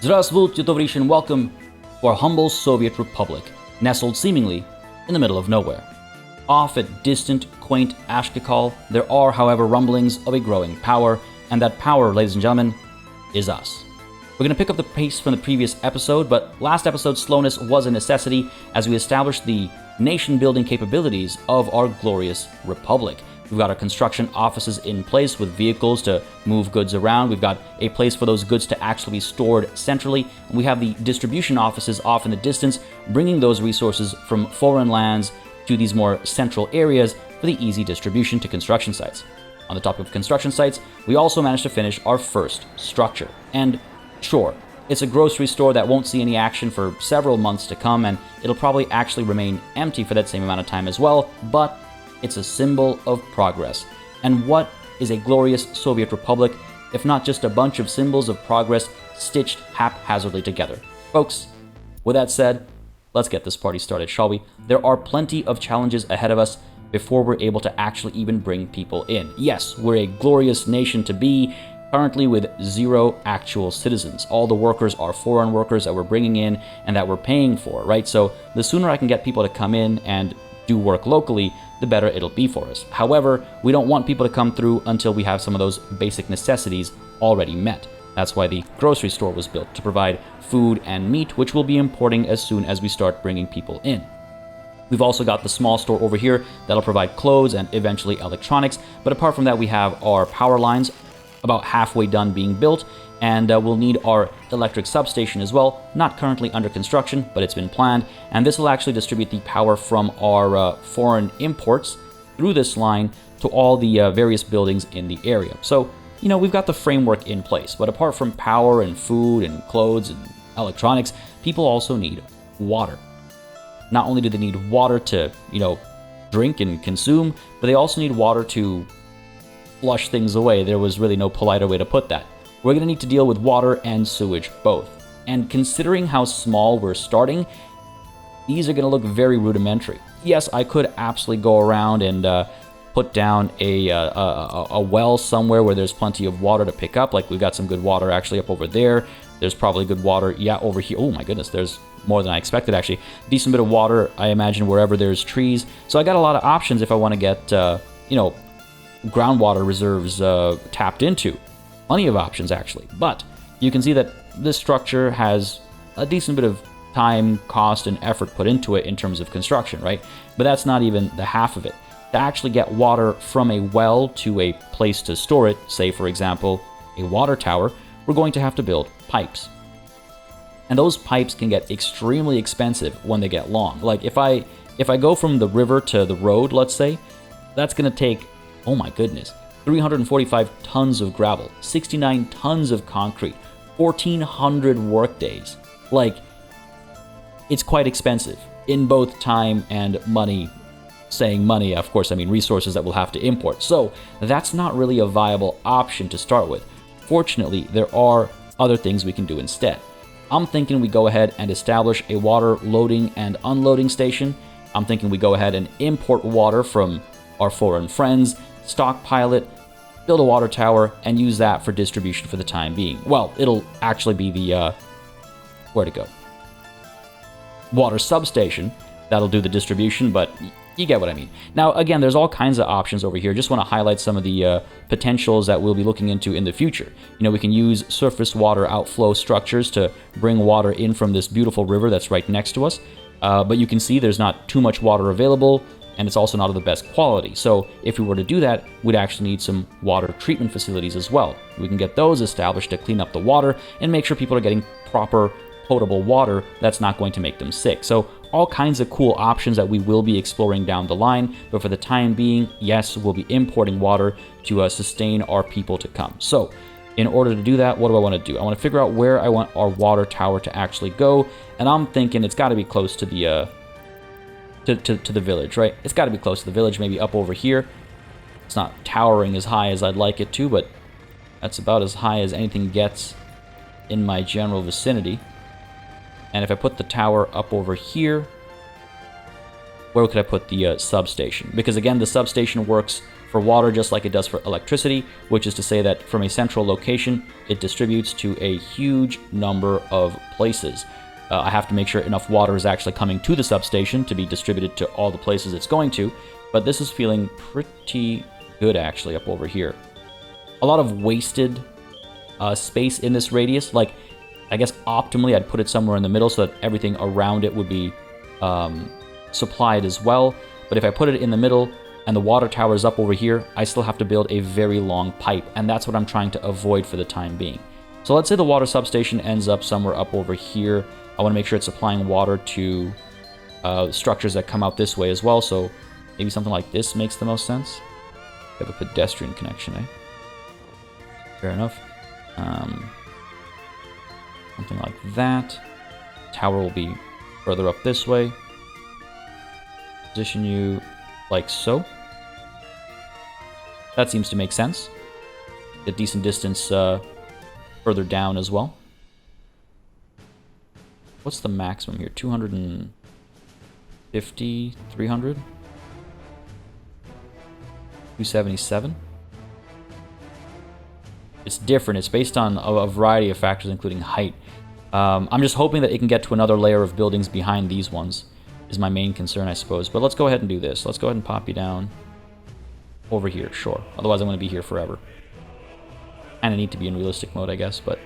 Здравствуйте, товарищи, and welcome to our humble Soviet Republic, nestled seemingly in the middle of nowhere. Off at distant, quaint Ashkakal, there are, however, rumblings of a growing power, and that power, ladies and gentlemen, is us. We're going to pick up the pace from the previous episode, but last episode's slowness was a necessity as we established the nation-building capabilities of our glorious republic. We've got our construction offices in place with vehicles to move goods around. We've got a place for those goods to actually be stored centrally. And we have the distribution offices off in the distance, bringing those resources from foreign lands to these more central areas for the easy distribution to construction sites. On the topic of construction sites, we also managed to finish our first structure. And sure, it's a grocery store that won't see any action for several months to come, and it'll probably actually remain empty for that same amount of time as well, but it's a symbol of progress. And what is a glorious Soviet Republic if not just a bunch of symbols of progress stitched haphazardly together? Folks, with that said, let's get this party started, shall we? There are plenty of challenges ahead of us before we're able to actually even bring people in. Yes, we're a glorious nation to be, currently with 0 actual citizens. All the workers are foreign workers that we're bringing in and that we're paying for, right? So the sooner I can get people to come in and do work locally, the better it'll be for us. However, we don't want people to come through until we have some of those basic necessities already met. That's why the grocery store was built, to provide food and meat, which we'll be importing as soon as we start bringing people in. We've also got the small store over here that'll provide clothes and eventually electronics, but apart from that, we have our power lines about halfway done being built, and we'll need our electric substation as well, not currently under construction, but it's been planned, and this will actually distribute the power from our foreign imports through this line to all the various buildings in the area. So, you know, we've got the framework in place, but apart from power and food and clothes and electronics, people also need water. Not only do they need water to, drink and consume, but they also need water to flush things away. There was really no politer way to put that. We're going to need to deal with water and sewage both. And considering how small we're starting, these are going to look very rudimentary. Yes, I could absolutely go around and put down a well somewhere where there's plenty of water to pick up. Like, we've got some good water actually up over there. There's probably good water, over here. Oh my goodness, there's more than I expected actually. Decent bit of water, I imagine, wherever there's trees. So I got a lot of options if I want to get, groundwater reserves tapped into. Plenty of options, actually. But you can see that this structure has a decent bit of time, cost, and effort put into it in terms of construction, right? But that's not even the half of it. To actually get water from a well to a place to store it, say, for example, a water tower, we're going to have to build pipes. And those pipes can get extremely expensive when they get long. Like, if I go from the river to the road, let's say, that's going to take, oh my goodness, 345 tons of gravel, 69 tons of concrete, 1,400 work days. Like, it's quite expensive in both time and money. Saying money, of course, I mean resources that we'll have to import. So that's not really a viable option to start with. Fortunately, there are other things we can do instead. I'm thinking we go ahead and establish a water loading and unloading station. I'm thinking we go ahead and import water from our foreign friends, stockpile it, build a water tower, and use that for distribution for the time being. Well, it'll actually be the, where'd it go? Water substation. That'll do the distribution, but you get what I mean. Now, again, there's all kinds of options over here. Just want to highlight some of the potentials that we'll be looking into in the future. We can use surface water outflow structures to bring water in from this beautiful river that's right next to us. But you can see there's not too much water available, and it's also not of the best quality. So if we were to do that, we'd actually need some water treatment facilities as well. We can get those established to clean up the water and make sure people are getting proper potable water that's not going to make them sick. So all kinds of cool options that we will be exploring down the line, but for the time being, yes, we'll be importing water to sustain our people to come. So in order to do that, what do I want to do? I want to figure out where I want our water tower to actually go, and I'm thinking it's got to be close to the to the village, right? It's got to be close to the village, maybe up over here. It's not towering as high as I'd like it to, but that's about as high as anything gets in my general vicinity. And if I put the tower up over here, where could I put the substation? Because again, the substation works for water just like it does for electricity, which is to say that from a central location, it distributes to a huge number of places. I have to make sure enough water is actually coming to the substation to be distributed to all the places it's going to, but this is feeling pretty good actually up over here. A lot of wasted space in this radius. Like, I guess optimally I'd put it somewhere in the middle so that everything around it would be supplied as well. But if I put it in the middle and the water tower is up over here, I still have to build a very long pipe, and that's what I'm trying to avoid for the time being. So let's say the water substation ends up somewhere up over here. I want to make sure it's supplying water to structures that come out this way as well, so maybe something like this makes the most sense. We have a pedestrian connection, eh? Fair enough. Something like that. Tower will be further up this way. Position you like so. That seems to make sense. A decent distance further down as well. What's the maximum here? 250, 300? 277? It's different. It's based on a variety of factors, including height. I'm just hoping that it can get to another layer of buildings behind these ones, is my main concern, I suppose. But let's go ahead and do this. Let's go ahead and pop you down over here, sure. Otherwise, I'm going to be here forever. And I need to be in realistic mode, I guess, but I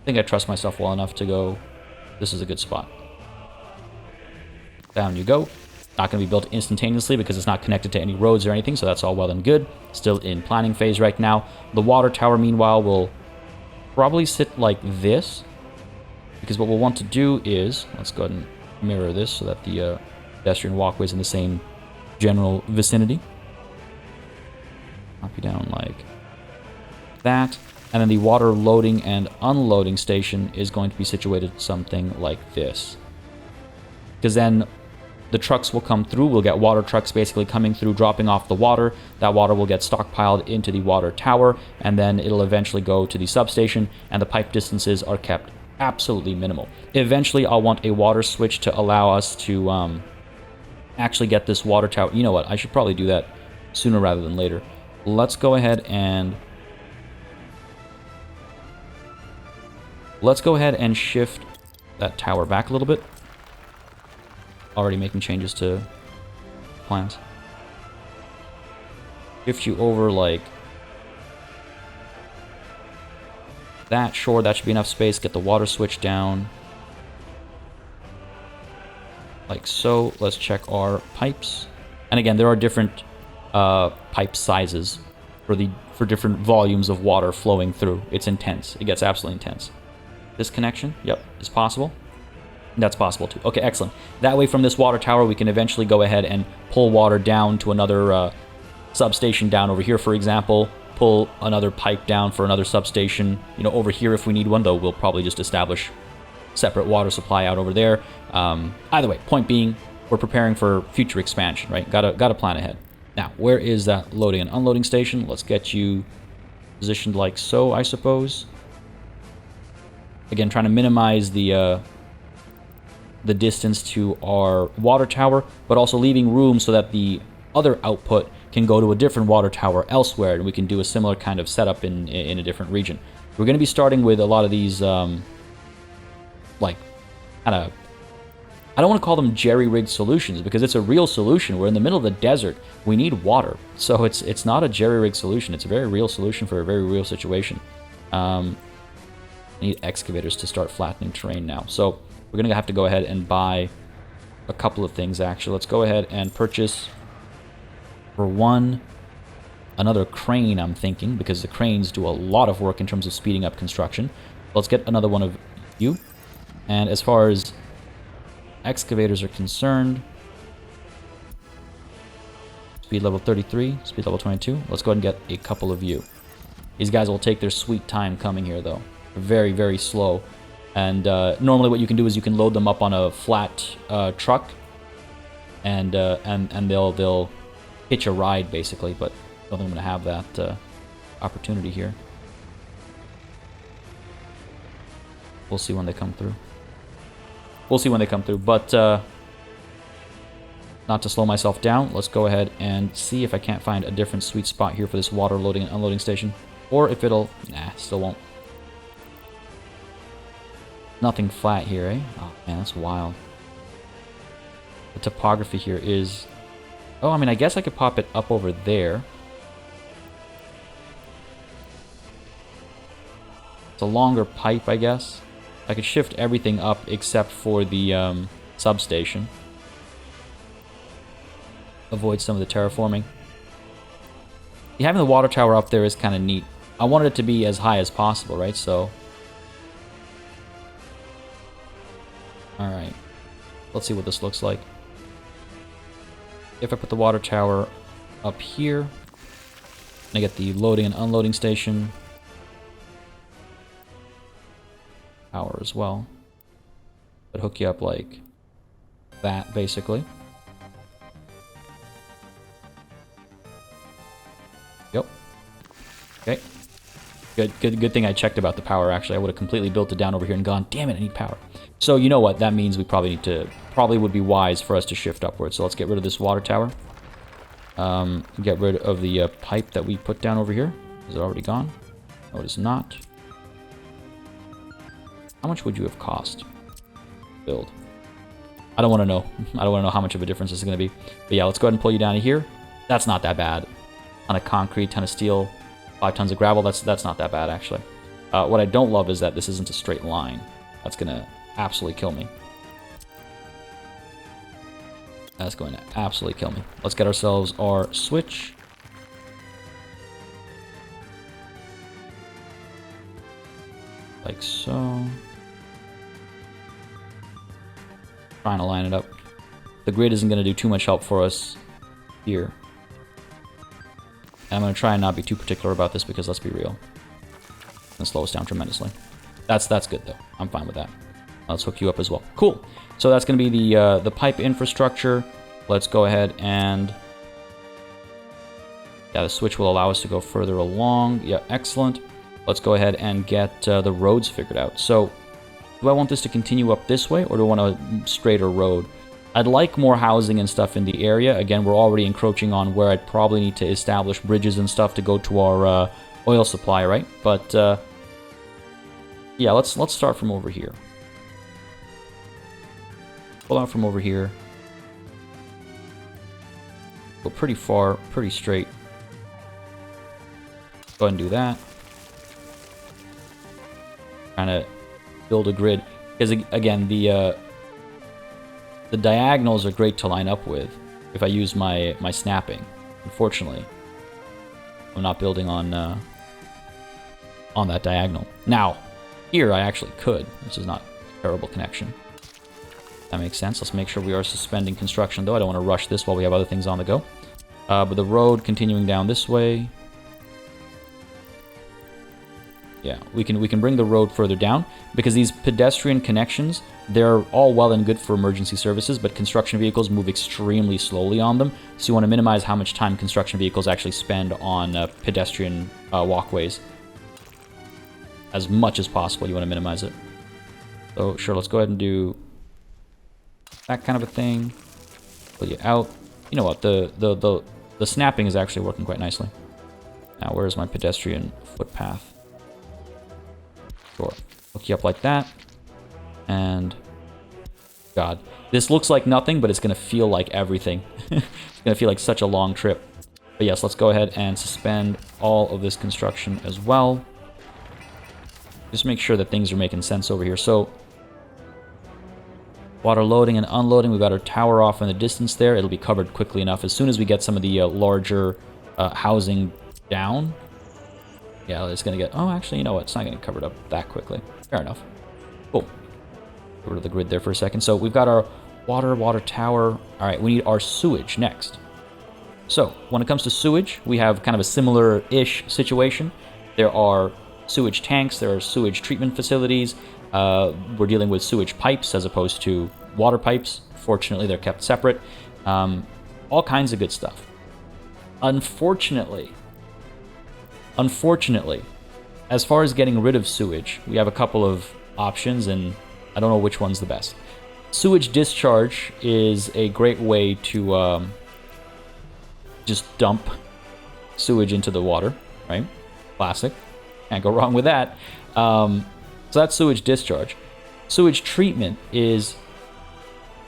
think I trust myself well enough to go, this is a good spot. Down you go. Not going to be built instantaneously because it's not connected to any roads or anything, so that's all well and good. Still in planning phase right now. The water tower, meanwhile, will probably sit like this, because what we'll want to do is, let's go ahead and mirror this so that the pedestrian walkway is in the same general vicinity. Pop you down like that. And then the water loading and unloading station is going to be situated something like this. Because then the trucks will come through. We'll get water trucks basically coming through, dropping off the water. That water will get stockpiled into the water tower, and then it'll eventually go to the substation, and the pipe distances are kept absolutely minimal. Eventually, I'll want a water switch to allow us to actually get this water tower. You know what? I should probably do that sooner rather than later. Let's go ahead and shift that tower back a little bit. Already making changes to plans. Shift you over like that. Sure, that should be enough space. Get the water switch down. Like so. Let's check our pipes. And again, there are different pipe sizes for different volumes of water flowing through. It's intense. It gets absolutely intense. This connection, yep, is possible. That's possible too. Okay, excellent. That way from this water tower, we can eventually go ahead and pull water down to another substation down over here, for example. Pull another pipe down for another substation, you know, over here if we need one, though we'll probably just establish separate water supply out over there. Either way, point being, we're preparing for future expansion, right? Gotta plan ahead. Now, where is that loading and unloading station? Let's get you positioned like so, I suppose. Again, trying to minimize the distance to our water tower, but also leaving room so that the other output can go to a different water tower elsewhere, and we can do a similar kind of setup in a different region. We're going to be starting with a lot of these, like, kind of, I don't want to call them jerry-rigged solutions, because it's a real solution. We're in the middle of the desert. We need water. So it's not a jerry-rigged solution. It's a very real solution for a very real situation. I need excavators to start flattening terrain now. So we're going to have to go ahead and buy a couple of things, actually. Let's go ahead and purchase, for one, another crane, I'm thinking, because the cranes do a lot of work in terms of speeding up construction. Let's get another one of you. And as far as excavators are concerned, speed level 33, speed level 22. Let's go ahead and get a couple of you. These guys will take their sweet time coming here, though. Very, very slow. And normally what you can do is you can load them up on a flat truck, and they'll hitch a ride, basically, but I don't think I'm going to have that opportunity here. We'll see when they come through. We'll see when they come through, but not to slow myself down, let's go ahead and see if I can't find a different sweet spot here for this water loading and unloading station. Or if it'll... Nah, still won't. Nothing flat here, eh? Oh, man, that's wild. The topography here is... Oh, I mean, I guess I could pop it up over there. It's a longer pipe, I guess. I could shift everything up except for the substation. Avoid some of the terraforming. Having the water tower up there is kind of neat. I wanted it to be as high as possible, right? So... Alright. Let's see what this looks like. If I put the water tower up here, I get the loading and unloading station. Power as well. But hook you up like that, basically. Yep. Okay. Good thing I checked about the power, actually. I would have completely built it down over here and gone, damn it, I need power. So you know what? That means we probably need to... Probably would be wise for us to shift upwards. So let's get rid of this water tower. Get rid of the pipe that we put down over here. Is it already gone? No, it is not. How much would you have cost? Build. I don't want to know. I don't want to know how much of a difference this is going to be. But yeah, let's go ahead and pull you down to here. That's not that bad. Ton of concrete, ton of steel, 5 tons of gravel. That's not that bad, actually. What I don't love is that this isn't a straight line. That's going to absolutely kill me. That's going to absolutely kill me. Let's get ourselves our switch. Like so. Trying to line it up. The grid isn't going to do too much help for us here. And I'm going to try and not be too particular about this because let's be real. It's going to slow us down tremendously. That's good though. I'm fine with that. Let's hook you up as well. Cool. So that's going to be the pipe infrastructure. Let's go ahead and... Yeah, the switch will allow us to go further along. Yeah, excellent. Let's go ahead and get the roads figured out. So, do I want this to continue up this way, or do I want a straighter road? I'd like more housing and stuff in the area. Again, we're already encroaching on where I'd probably need to establish bridges and stuff to go to our oil supply, right? But, yeah, let's start from over here. Pull out from over here. Go pretty far, pretty straight. Go ahead and do that. Trying to build a grid. Because, again, the diagonals are great to line up with if I use my snapping. Unfortunately, I'm not building on that diagonal. Now, here I actually could. This is not a terrible connection. That makes sense. Let's make sure we are suspending construction, though. I don't want to rush this while we have other things on the go. But the road continuing down this way. Yeah, we can bring the road further down, because these pedestrian connections, they're all well and good for emergency services, but construction vehicles move extremely slowly on them, so you want to minimize how much time construction vehicles actually spend on pedestrian walkways. As much as possible, you want to minimize it. So, sure, let's go ahead and do that kind of a thing. Pull you out. You know what, the snapping is actually working quite nicely. Now, where's my pedestrian footpath? Sure. Hook you up like that. And... God. This looks like nothing, but it's going to feel like everything. It's going to feel like such a long trip. But yes, let's go ahead and suspend all of this construction as well. Just make sure that things are making sense over here. So, water loading and unloading. We've got our tower off in the distance there. It'll be covered quickly enough. As soon as we get some of the larger housing down... Yeah, it's going to get... Oh, actually, you know what? It's not going to get covered up that quickly. Fair enough. Cool. Get rid of the grid there for a second. So we've got our water tower. All right, we need our sewage next. So when it comes to sewage, we have kind of a similar-ish situation. There are sewage tanks. There are sewage treatment facilities. We're dealing with sewage pipes as opposed to water pipes. Fortunately, they're kept separate. All kinds of good stuff. Unfortunately, as far as getting rid of sewage, we have a couple of options, and I don't know which one's the best. Sewage discharge is a great way to just dump sewage into the water, right? Classic. Can't go wrong with that. So that's sewage discharge. Sewage treatment is,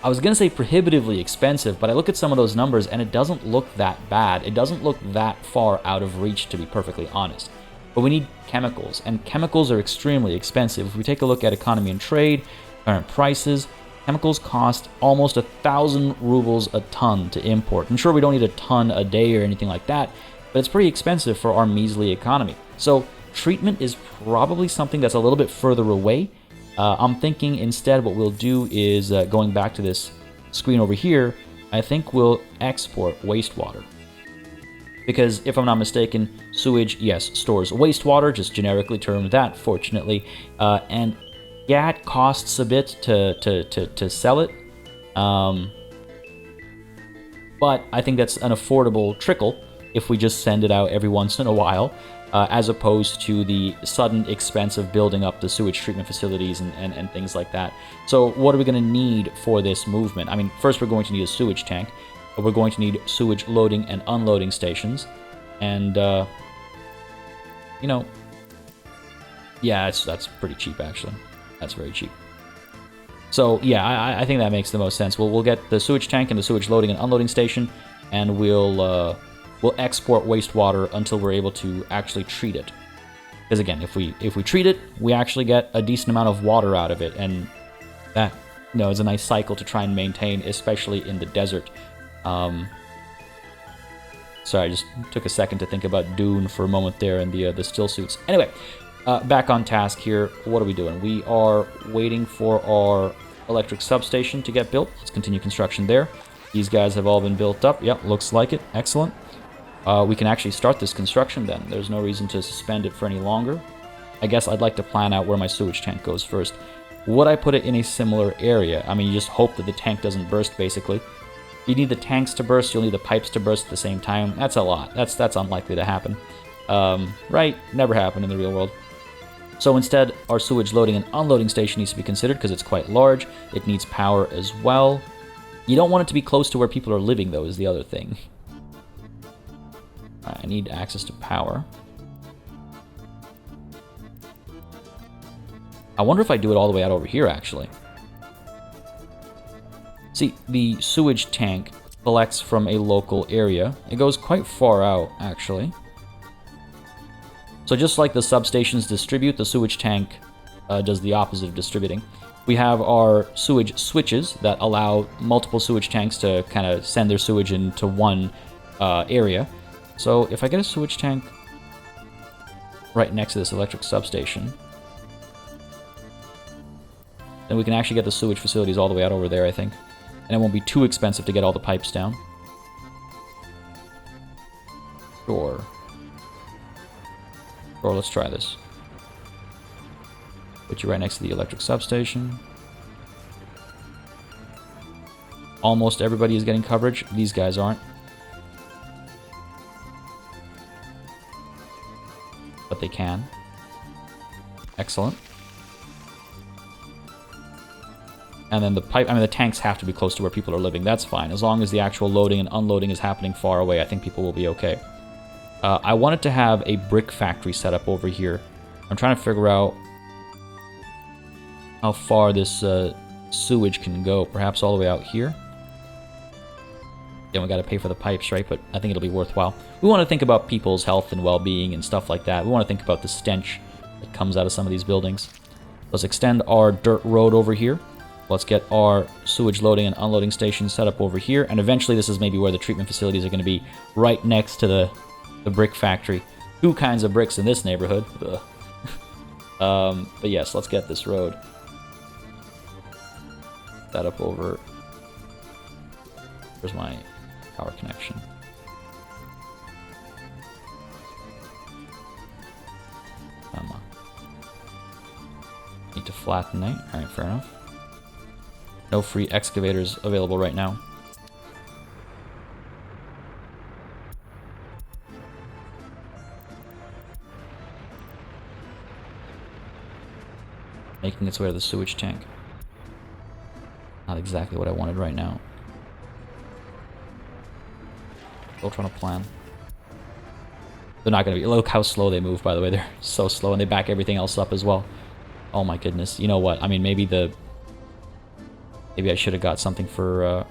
I was going to say prohibitively expensive, but I look at some of those numbers and it doesn't look that bad. It doesn't look that far out of reach, to be perfectly honest. But we need chemicals, and chemicals are extremely expensive. If we take a look at economy and trade, current prices, chemicals cost almost 1,000 rubles a ton to import. I'm sure we don't need a ton a day or anything like that, but it's pretty expensive for our measly economy. So treatment is probably something that's a little bit further away. I'm thinking instead what we'll do is, going back to this screen over here, I think we'll export wastewater. Because if I'm not mistaken, sewage, yes, stores wastewater, just generically termed that, fortunately. And yeah, it costs a bit to sell it. But I think that's an affordable trickle if we just send it out every once in a while, as opposed to the sudden expense of building up the sewage treatment facilities and things like that. So what are we going to need for this movement? I mean, first we're going to need a sewage tank, but we're going to need sewage loading and unloading stations. And, you know, yeah, that's pretty cheap, actually. That's very cheap. So, yeah, I think that makes the most sense. We'll get the sewage tank and the sewage loading and unloading station, and we'll export wastewater until we're able to actually treat it. Because again, if we treat it, we actually get a decent amount of water out of it, and that, you know, is a nice cycle to try and maintain, especially in the desert. Sorry, I just took a second to think about Dune for a moment there and the still suits. Anyway, back on task here. What are we doing? We are waiting for our electric substation to get built. Let's continue construction there. These guys have all been built up. Yep, looks like it. Excellent. We can actually start this construction then. There's no reason to suspend it for any longer. I guess I'd like to plan out where my sewage tank goes first. Would I put it in a similar area? I mean, you just hope that the tank doesn't burst, basically. You need the tanks to burst, you'll need the pipes to burst at the same time. That's a lot. That's unlikely to happen. Right? Never happen in the real world. So instead, our sewage loading and unloading station needs to be considered because it's quite large. It needs power as well. You don't want it to be close to where people are living, though, is the other thing. I need access to power. I wonder if I do it all the way out over here, actually. See, the sewage tank collects from a local area. It goes quite far out, actually. So just like the substations distribute, the sewage tank does the opposite of distributing. We have our sewage switches that allow multiple sewage tanks to kind of send their sewage into one area. So if I get a sewage tank right next to this electric substation, then we can actually get the sewage facilities all the way out over there, I think. And it won't be too expensive to get all the pipes down. Sure. Sure, let's try this. Put you right next to the electric substation. Almost everybody is getting coverage. These guys aren't. But they can. Excellent. And then the pipe, I mean, the tanks have to be close to where people are living. That's fine. As long as the actual loading and unloading is happening far away, I think people will be okay. I wanted to have a brick factory set up over here. I'm trying to figure out how far this sewage can go. Perhaps all the way out here. Then we got to pay for the pipes, right? But I think it'll be worthwhile. We want to think about people's health and well-being and stuff like that. We want to think about the stench that comes out of some of these buildings. Let's extend our dirt road over here. Let's get our sewage loading and unloading station set up over here. And eventually this is maybe where the treatment facilities are going to be, right next to the brick factory. Two kinds of bricks in this neighborhood. But yes, let's get this road set up over... Where's my power connection? Come on. Need to flatten it. Alright, fair enough. No free excavators available right now. Making its way to the sewage tank. Not exactly what I wanted right now. Still trying to plan. They're not going to be... Look how slow they move, by the way. They're so slow, and they back everything else up as well. Oh my goodness. You know what? I mean, maybe the... Maybe I should have got something for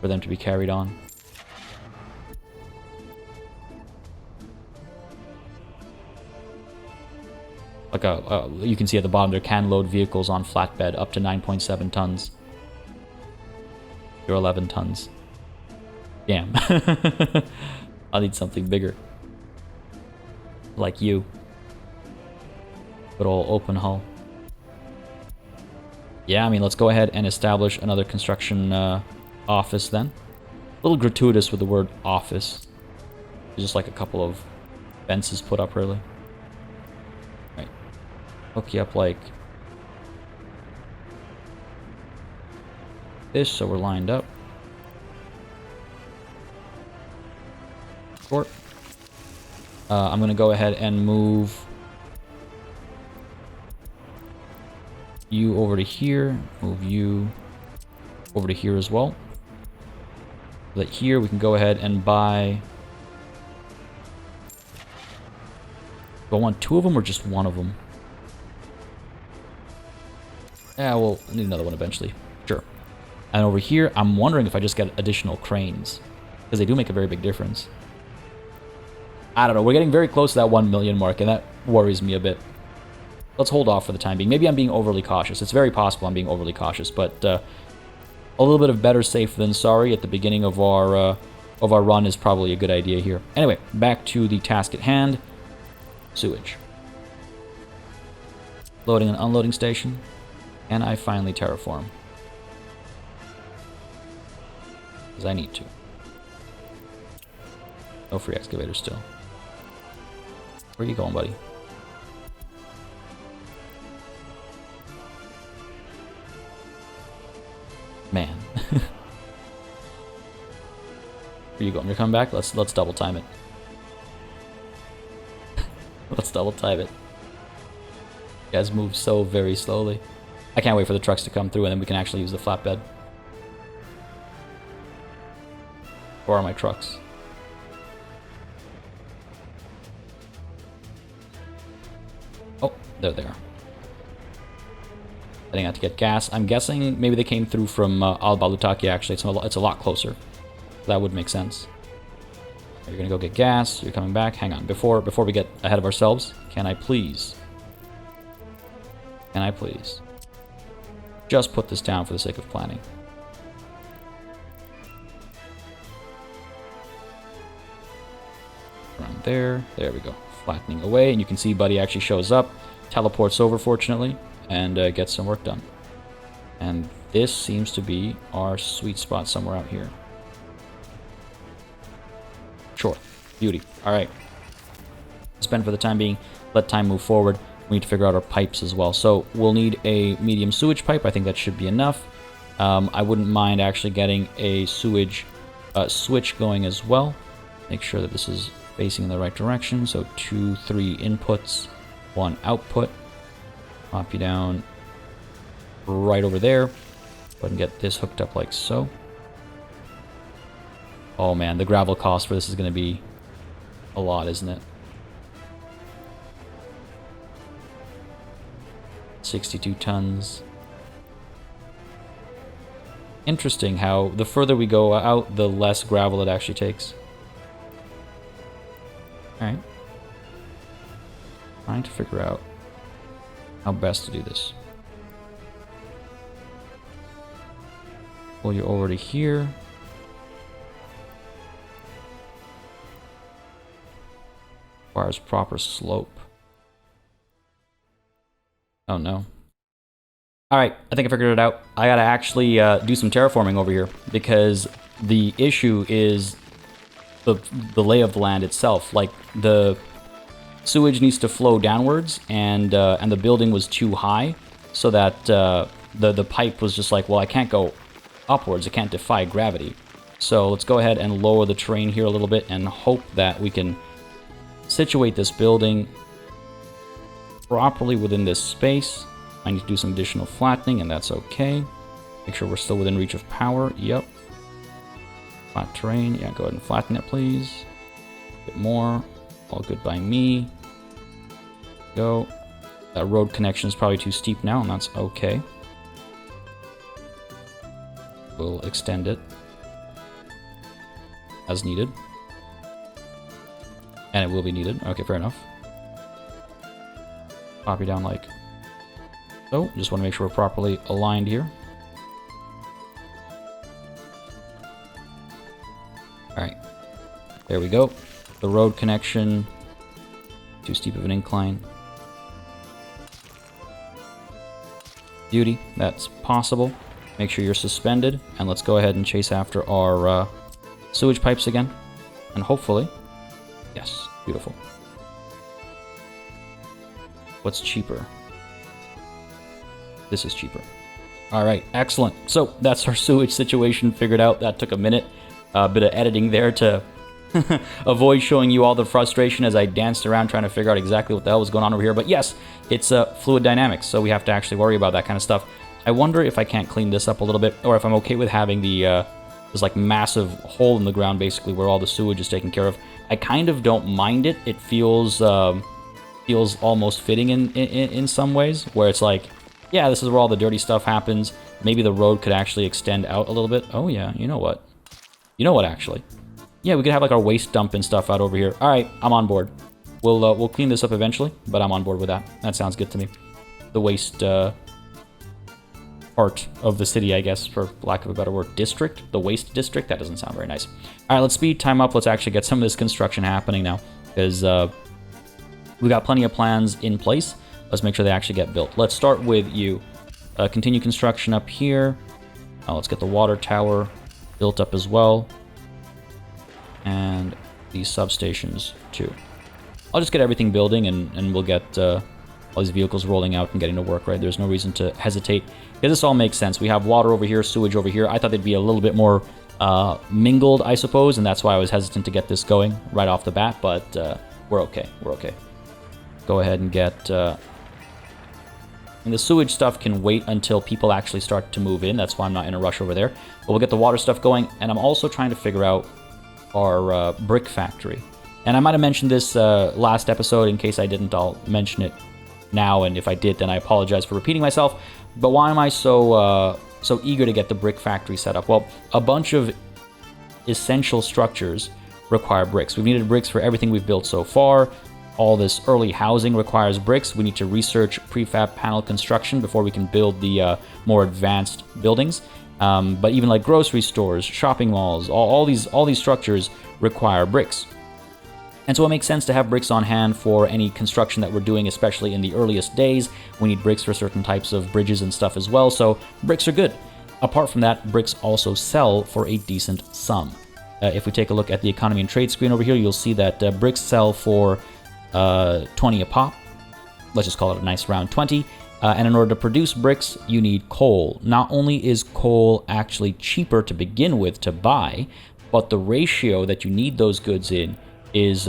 them to be carried on. Like you can see at the bottom, there can load vehicles on flatbed up to 9.7 tons. Or 11 tons. Damn. I'll need something bigger. Like you. Good old open hull. Yeah, I mean, let's go ahead and establish another construction office then. A little gratuitous with the word office. Just like a couple of fences put up, really. Right. Hook you up like this, so we're lined up. Short. I'm going to go ahead and move you over to here. Move you over to here as well. So that here we can go ahead and buy... Do I want two of them or just one of them? Yeah, we'll need another one eventually. Sure. And over here, I'm wondering if I just get additional cranes. Because they do make a very big difference. I don't know. We're getting very close to that 1 million mark, and that worries me a bit. Let's hold off for the time being. Maybe I'm being overly cautious. It's very possible I'm being overly cautious, but a little bit of better safe than sorry at the beginning of our run is probably a good idea here. Anyway, back to the task at hand. Sewage. Loading and unloading station. And I finally terraform. Because I need to. No free excavator still. Where are you going, buddy? Man. Where are you going? You're coming back? Let's double time it. Let's double time it. You guys move so very slowly. I can't wait for the trucks to come through and then we can actually use the flatbed. Where are my trucks? Oh, there they are. Heading out to get gas. I'm guessing maybe they came through from Al-Balutaki, actually. It's a lot closer. That would make sense. You're gonna go get gas. You're coming back. Hang on. Before we get ahead of ourselves, can I please? Can I please? Just put this down for the sake of planning. Around there. There we go. Flattening away, and you can see Buddy actually shows up, teleports over, fortunately, and gets some work done. And this seems to be our sweet spot somewhere out here. Sure. Beauty. Alright. Spend for the time being. Let time move forward. We need to figure out our pipes as well. So we'll need a medium sewage pipe. I think that should be enough. I wouldn't mind actually getting a sewage switch going as well. Make sure that this is facing in the right direction. So 2, 3 inputs, 1 output. Pop you down right over there. Go ahead and get this hooked up like so. Oh man, the gravel cost for this is going to be a lot, isn't it? 62 tons. Interesting how the further we go out, the less gravel it actually takes. Alright. Trying to figure out how best to do this. Pull you over to here. Requires proper slope. Oh no. Alright, I think I figured it out. I gotta actually do some terraforming over here, because the issue is the lay of the land itself. Like, the sewage needs to flow downwards, and the building was too high, so that the pipe was just like, well, I can't go upwards, it can't defy gravity. So let's go ahead and lower the terrain here a little bit and hope that we can situate this building properly within this space. I need to do some additional flattening, and that's okay. Make sure we're still within reach of power. Yep. Flat terrain. Yeah, go ahead and flatten it, please. A bit more. All good by me. Go. That road connection is probably too steep now, and that's okay. We'll extend it as needed. And it will be needed. Okay, fair enough. Copy down like so. Just want to make sure we're properly aligned here. Alright. There we go. The road connection. Too steep of an incline. Beauty. That's possible. Make sure you're suspended. And let's go ahead and chase after our sewage pipes again. And hopefully... Yes. Beautiful. What's cheaper? This is cheaper. Alright, excellent. So, that's our sewage situation figured out. That took a minute. A bit of editing there to avoid showing you all the frustration as I danced around trying to figure out exactly what the hell was going on over here. But yes, it's fluid dynamics, so we have to actually worry about that kind of stuff. I wonder if I can't clean this up a little bit, or if I'm okay with having the this like massive hole in the ground basically where all the sewage is taken care of. I kind of don't mind it. It feels almost fitting in some ways, where it's like, yeah, this is where all the dirty stuff happens. Maybe the road could actually extend out a little bit. Oh yeah, you know what? You know what, actually? Yeah, we could have like our waste dump and stuff out over here. All right, I'm on board. We'll clean this up eventually, but I'm on board with that. That sounds good to me. The waste part of the city, I guess, for lack of a better word. District? The waste district? That doesn't sound very nice. All right, let's speed time up. Let's actually get some of this construction happening now, because we got plenty of plans in place. Let's make sure they actually get built. Let's start with you. Continue construction up here. Let's get the water tower built up as well. And these substations too. I'll just get everything building and we'll get all these vehicles rolling out and getting to work, right? There's no reason to hesitate. Because this all makes sense. We have water over here, sewage over here. I thought they'd be a little bit more mingled, I suppose, and that's why I was hesitant to get this going right off the bat, but we're okay. We're okay. Go ahead and get... And the sewage stuff can wait until people actually start to move in. That's why I'm not in a rush over there. But we'll get the water stuff going. And I'm also trying to figure out our brick factory. And I might have mentioned this last episode. In case I didn't, I'll mention it now. And if I did, then I apologize for repeating myself. But why am I so eager to get the brick factory set up? Well, a bunch of essential structures require bricks. We've needed bricks for everything we've built so far. All this early housing requires bricks. We need to research prefab panel construction before we can build the more advanced buildings. But even like grocery stores, shopping malls, all these structures require bricks. And so it makes sense to have bricks on hand for any construction that we're doing, especially in the earliest days. We need bricks for certain types of bridges and stuff as well, so bricks are good. Apart from that, bricks also sell for a decent sum. If we take a look at the economy and trade screen over here, you'll see that bricks sell for 20 a pop. Let's just call it a nice round 20. And in order to produce bricks, you need coal. Not only is coal actually cheaper to begin with to buy, but the ratio that you need those goods in is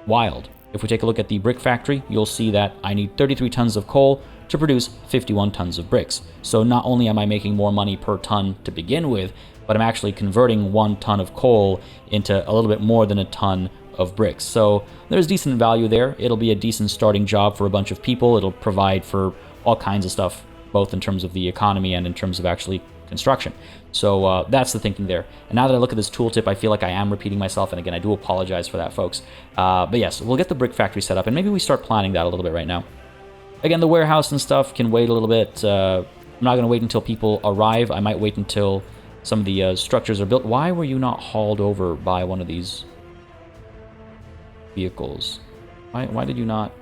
wild. If we take a look at the brick factory, you'll see that I need 33 tons of coal to produce 51 tons of bricks. So not only am I making more money per ton to begin with, but I'm actually converting 1 ton of coal into a little bit more than a ton of bricks. So there's decent value there. It'll be a decent starting job for a bunch of people. It'll provide for all kinds of stuff, both in terms of the economy and in terms of actually construction. So that's the thinking there. And now that I look at this tooltip, I feel like I am repeating myself. And again, I do apologize for that, folks. But yes, we'll get the brick factory set up, and maybe we start planning that a little bit right now. Again, the warehouse and stuff can wait a little bit. I'm not going to wait until people arrive. I might wait until some of the structures are built. Why were you not hauled over by one of these vehicles? Why did you not?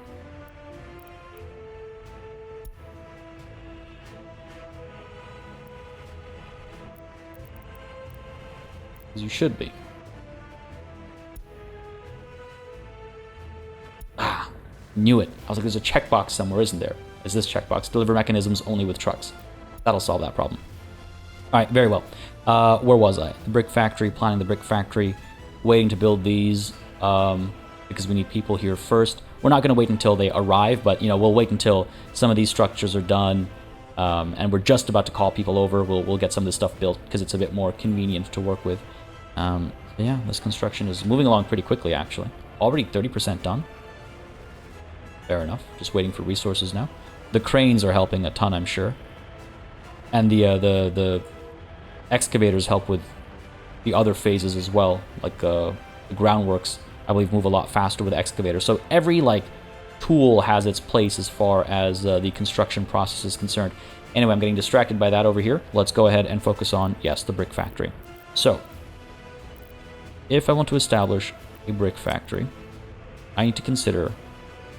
Because you should be. Ah, knew it. I was like, there's a checkbox somewhere, isn't there? Is this checkbox? Deliver mechanisms only with trucks. That'll solve that problem. All right, very well. Where was I? The brick factory, planning the brick factory, waiting to build these. Because we need people here first. We're not going to wait until they arrive, but we'll wait until some of these structures are done. And we're just about to call people over. We'll get some of this stuff built because it's a bit more convenient to work with. Yeah, this construction is moving along pretty quickly, actually. Already 30% done. Fair enough. Just waiting for resources now. The cranes are helping a ton, I'm sure. And the excavators help with the other phases as well. Like the groundworks, I believe, move a lot faster with excavators. So every like tool has its place as far as the construction process is concerned. Anyway, I'm getting distracted by that over here. Let's go ahead and focus on, yes, the brick factory. So, if I want to establish a brick factory, I need to consider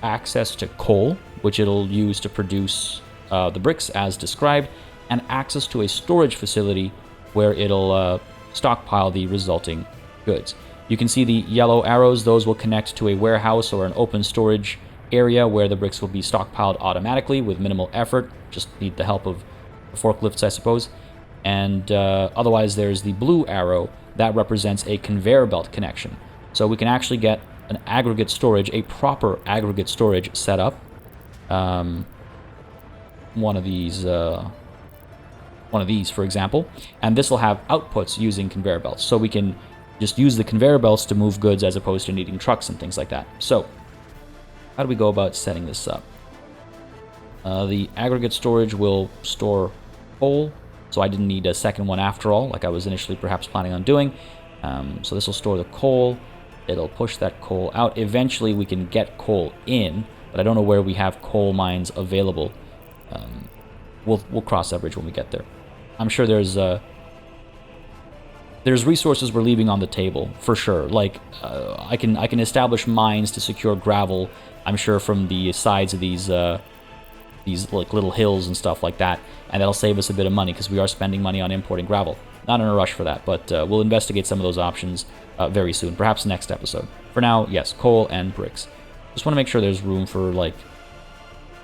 access to coal, which it'll use to produce the bricks as described, and access to a storage facility where it'll stockpile the resulting goods. You can see the yellow arrows. Those will connect to a warehouse or an open storage area where the bricks will be stockpiled automatically with minimal effort. Just need the help of the forklifts, I suppose. And otherwise, there's the blue arrow that represents a conveyor belt connection. So we can actually get an aggregate storage, a proper aggregate storage set up. One of these, for example, and this will have outputs using conveyor belts. So we can just use the conveyor belts to move goods as opposed to needing trucks and things like that. So how do we go about setting this up? The aggregate storage will store coal, so I didn't need a second one after all, like I was initially perhaps planning on doing. So this will store the coal. It'll push that coal out. Eventually we can get coal in, but I don't know where we have coal mines available. We'll cross that bridge when we get there. I'm sure there's resources we're leaving on the table for sure. Like I can establish mines to secure gravel. I'm sure from the sides of these like little hills and stuff like that, and that'll save us a bit of money because we are spending money on importing gravel. Not in a rush for that, but we'll investigate some of those options very soon, perhaps next episode. For now, yes, coal and bricks. Just want to make sure there's room for like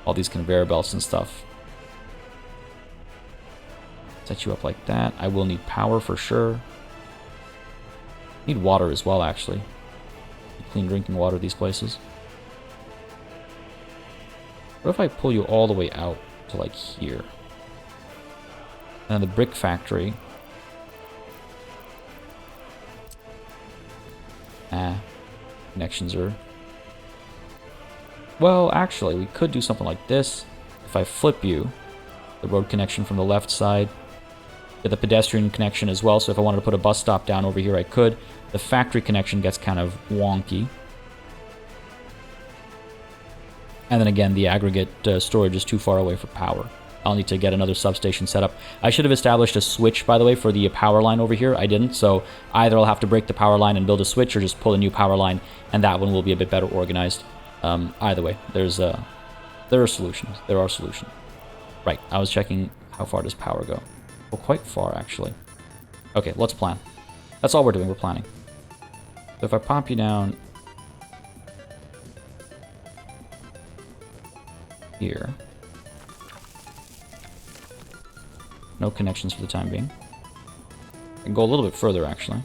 all these conveyor belts and stuff. Set you up like that. I will need power for sure. Need water as well, actually. Clean drinking water these places. What if I pull you all the way out to like here? And the brick factory. Connections are... Well, actually, we could do something like this. If I flip you, the road connection from the left side, get the pedestrian connection as well, so if I wanted to put a bus stop down over here, I could. The factory connection gets kind of wonky. And then again, the aggregate storage is too far away for power. I'll need to get another substation set up. I should have established a switch, by the way, for the power line over here. I didn't, so either I'll have to break the power line and build a switch, or just pull a new power line, and that one will be a bit better organized. Either way, there are solutions. There are solutions. Right, I was checking how far does power go. Well, quite far, actually. Okay, let's plan. That's all we're doing, we're planning. So if I pop you down here. No connections for the time being. I can go a little bit further, actually.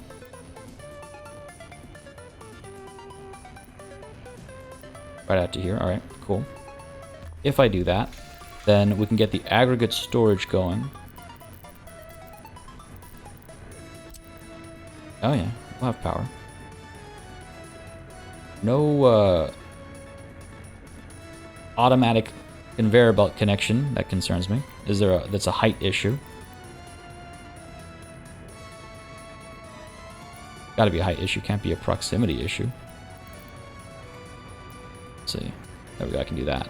Right out to here. Alright, cool. If I do that, then we can get the aggregate storage going. Oh yeah, we'll have power. No automatic conveyor belt connection. That concerns me. Is there a... that's a height issue. Gotta be a height issue, can't be a proximity issue. Let's see. There we go, I can do that.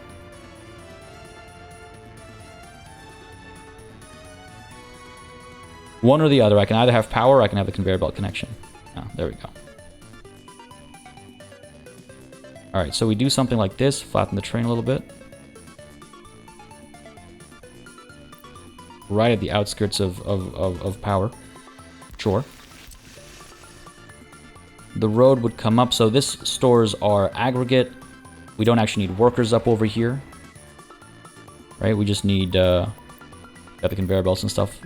One or the other. I can either have power or I can have the conveyor belt connection. Oh, there we go. Alright, so we do something like this, flatten the train a little bit. Right at the outskirts of power. Sure. The road would come up, so this stores our aggregate. We don't actually need workers up over here. Right, we just need got the conveyor belts and stuff.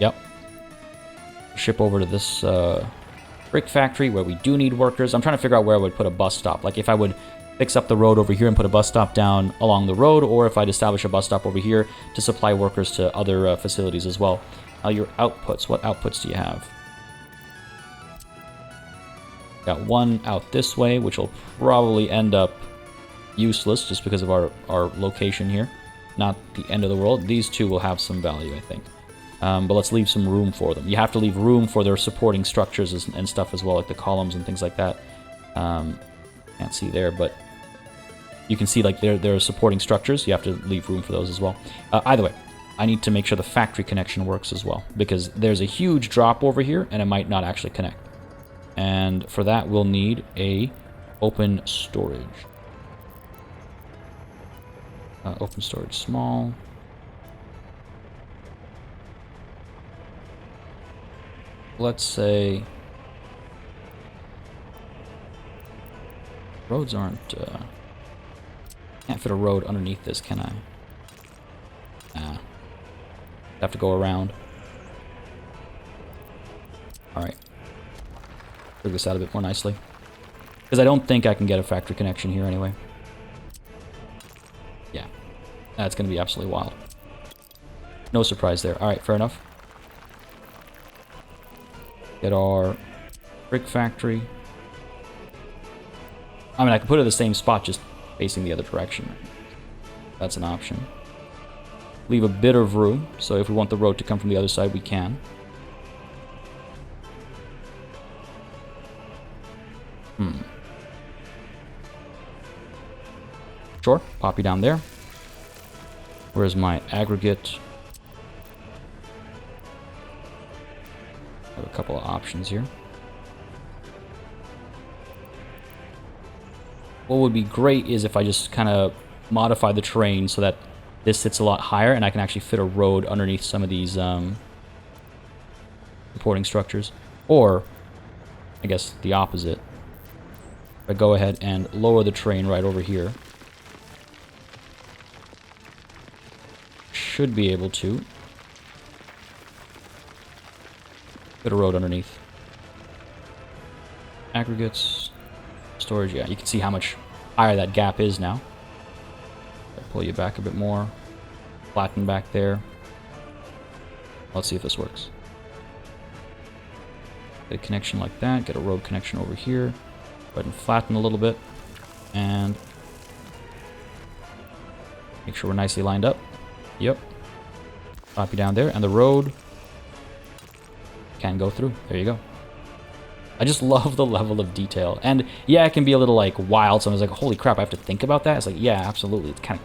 Yep. Ship over to this brick factory where we do need workers. I'm trying to figure out where I would put a bus stop. Like if I would fix up the road over here and put a bus stop down along the road, or if I'd establish a bus stop over here to supply workers to other facilities as well. Your outputs, what outputs do you have? Got one out this way, which will probably end up useless just because of our location here. Not the end of the world. These two will have some value, I think. But let's leave some room for them. You have to leave room for their supporting structures and stuff as well, like the columns and things like that. Can't see there, but you can see like their supporting structures. You have to leave room for those as well. Either way, I need to make sure the factory connection works as well, because there's a huge drop over here and it might not actually connect. And for that, we'll need a open storage. Open storage small. Let's say roads aren't can't fit a road underneath this, can I? Nah. Have to go around. Alright. Figure this out a bit more nicely. Because I don't think I can get a factory connection here anyway. Yeah. That's going to be absolutely wild. No surprise there. Alright, fair enough. Get our brick factory. I mean, I could put it in the same spot, just facing the other direction. That's an option. Leave a bit of room, so if we want the road to come from the other side, we can. Sure, pop you down there. Where's my aggregate? I have a couple of options here. What would be great is if I just kind of modify the terrain so that this sits a lot higher and I can actually fit a road underneath some of these supporting structures. Or, I guess the opposite. I go ahead and lower the terrain right over here. Should be able to fit a road underneath. Aggregates, storage, yeah, you can see how much higher that gap is now. I'll pull you back a bit more, flatten back there. Let's see if this works. Get a connection like that, get a road connection over here. Go ahead and flatten a little bit, and make sure we're nicely lined up. Yep. Drop you down there, and the road can go through. There you go. I just love the level of detail. And yeah, it can be a little like wild. Someone's like, holy crap, I have to think about that. It's like, yeah, absolutely. It's kind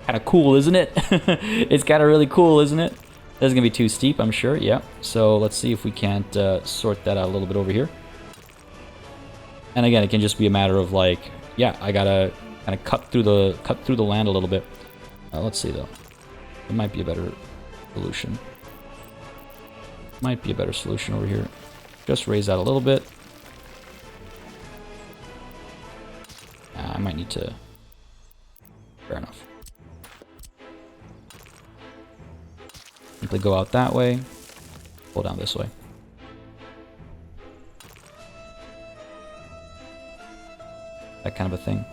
of cool, isn't it? It's kind of really cool, isn't it? This is gonna be too steep, I'm sure. Yeah. So let's see if we can't sort that out a little bit over here. And again, it can just be a matter of like, yeah, I gotta kind of cut through the land a little bit. Let's see though. It might be a better solution. Might be a better solution over here. Just raise that a little bit. I might need to... Fair enough. Simply go out that way. Pull down this way. That kind of a thing.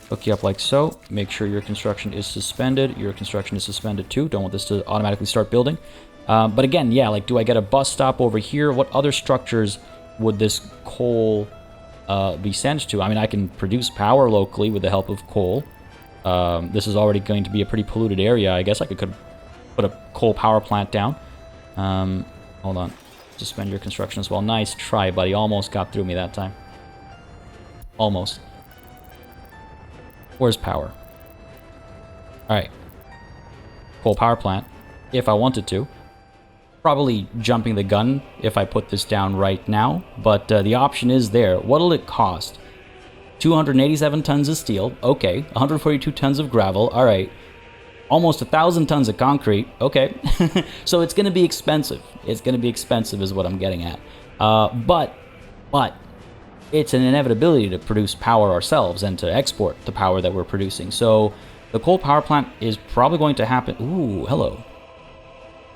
Hook you up like so. Make sure your construction is suspended. Your construction is suspended too. Don't want this to automatically start building. But again, yeah, like, do I get a bus stop over here? What other structures would this coal be sent to? I mean, I can produce power locally with the help of coal. This is already going to be a pretty polluted area. I guess I could put a coal power plant down. Hold on. Suspend your construction as well. Nice try, buddy. Almost got through me that time. Almost. Where's power? Alright. Coal power plant. If I wanted to. Probably jumping the gun if I put this down right now. But the option is there. What'll it cost? 287 tons of steel. Okay. 142 tons of gravel. Alright. Almost 1,000 tons of concrete. Okay. So it's going to be expensive. It's going to be expensive is what I'm getting at. But it's an inevitability to produce power ourselves and to export the power that we're producing. So the coal power plant is probably going to happen. Ooh, hello.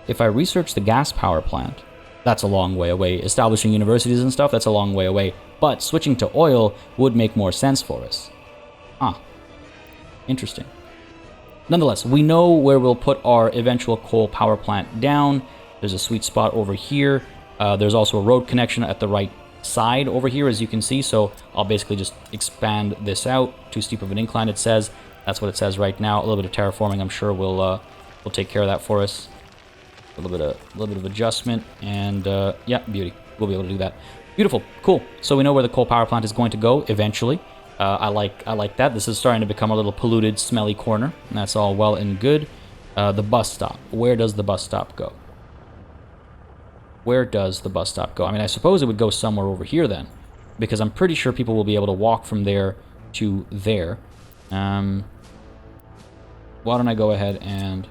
If I research the gas power plant, that's a long way away. Establishing universities and stuff, that's a long way away. But switching to oil would make more sense for us. Huh. Interesting. Nonetheless, we know where we'll put our eventual coal power plant down. There's a sweet spot over here. There's also a road connection at the right side over here, as you can see. So I'll basically just expand this out. Too steep of an incline, it says. That's what it says right now. A little bit of terraforming, I'm sure, will take care of that for us. A little bit of adjustment, and yeah, beauty. We'll be able to do that. Beautiful, cool. So we know where the coal power plant is going to go eventually. I like that. This is starting to become a little polluted, smelly corner, and that's all well and good. The bus stop. Where does the bus stop go? Where does the bus stop go? I mean, I suppose it would go somewhere over here then, because I'm pretty sure people will be able to walk from there to there. Why don't I go ahead and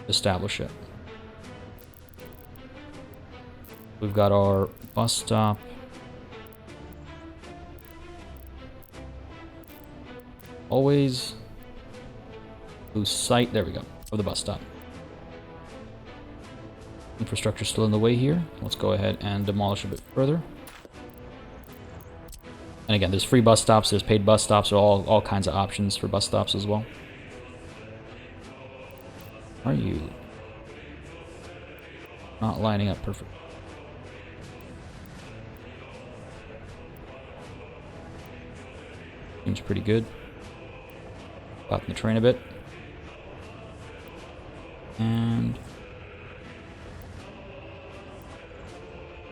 establish it? We've got our bus stop. Always lose sight. There we go. Of the bus stop. Infrastructure still in the way here. Let's go ahead and demolish a bit further. And again, there's free bus stops, there's paid bus stops, there are all kinds of options for bus stops as well. Are you not lining up perfect? Seems pretty good. Got in the train a bit. And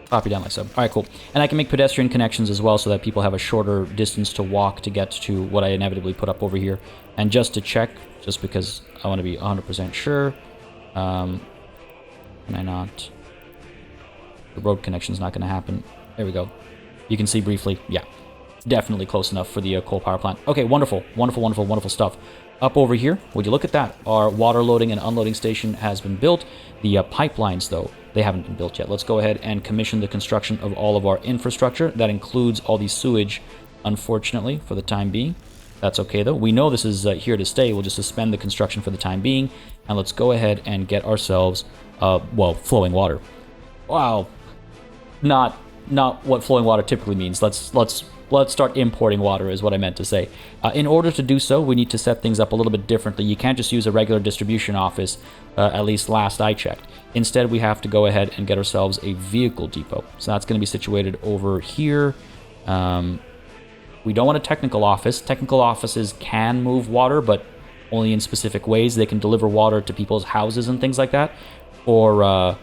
copy down my sub. Alright, cool. And I can make pedestrian connections as well so that people have a shorter distance to walk to get to what I inevitably put up over here. And just to check, just because I want to be 100% sure, can I not? The road connection is not going to happen. There we go. You can see briefly, yeah. Definitely close enough for the coal power plant. Okay, wonderful, wonderful, wonderful, wonderful stuff. Up over here, would you look at that? Our water loading and unloading station has been built. The pipelines, though, they haven't been built yet. Let's go ahead and commission the construction of all of our infrastructure. That includes all the sewage, unfortunately, for the time being. That's okay, though. We know this is here to stay. We'll just suspend the construction for the time being. And let's go ahead and get ourselves, well, flowing water. Wow. Not what flowing water typically means. Let's start importing water is what I meant to say. In order to do so, we need to set things up a little bit differently. You can't just use a regular distribution office, at least last I checked. Instead, we have to go ahead and get ourselves a vehicle depot. So that's going to be situated over here. We don't want a technical office. Technical offices can move water, but only in specific ways. They can deliver water to people's houses and things like that. Or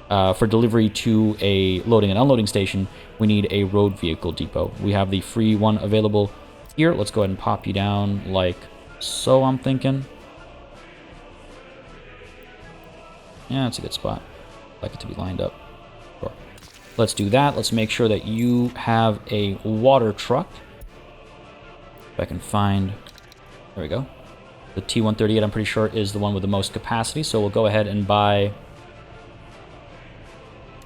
for delivery to a loading and unloading station, we need a road vehicle depot. We have the free one available here. Let's go ahead and pop you down like so, I'm thinking. Yeah, that's a good spot. I'd like it to be lined up. Sure. Let's do that. Let's make sure that you have a water truck. If I can find... There we go. The T138, I'm pretty sure, is the one with the most capacity, so we'll go ahead and buy...